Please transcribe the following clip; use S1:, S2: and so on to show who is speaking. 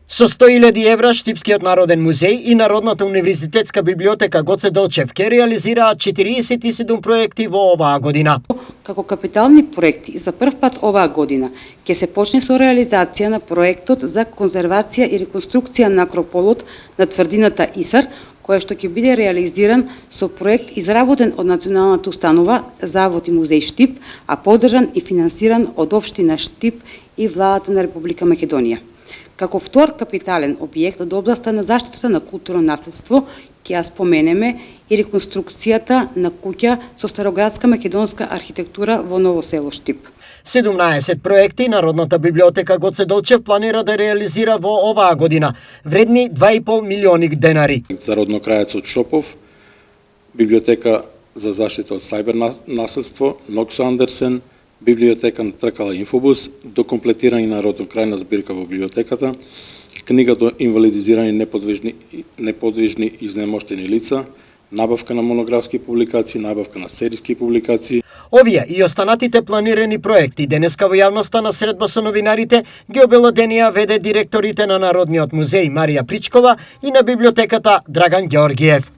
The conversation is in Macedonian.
S1: Со 100.000 евра Штипскиот народен музеј и Народната универзитетска библиотека Гоце Делчев ке реализираат 47 проекти во оваа година.
S2: Како капитални проекти за прв пат оваа година ќе се почне со реализација на проектот за конзервација и реконструкција на акрополот на тврдината Исар, кој што ќе биде реализиран со проект изработен од Националната установа Завод и музеј Штип, а поддржан и финансиран од општина Штип и владата на Република Македонија. Како втор капитален објект од областа на заштитата на културно наследство ќе ја споменеме и реконструкцијата на куќа со староградска македонска архитектура во Ново село Штип.
S1: 17 проекти Народната библиотека Гоце Делчев планира да реализира во оваа година, вредни 2,5 милиони денари.
S3: За роднокрајецот Шопов, библиотека за заштита од сајбер наследство Ноксо Андерсен, библиотека на Тркала Инфобус, до комплетирање на роднокрајна збирка во библиотеката, книга до инвалидизирани неподвижни изнемоштени лица, набавка на монографски публикации, набавка на сериски публикации.
S1: Овие и останатите планирани проекти денеска во јавноста на средба со новинарите ги обелоденија ВД директорите на Народниот музеј Марија Причкова и на библиотеката Драган Ѓоргиев.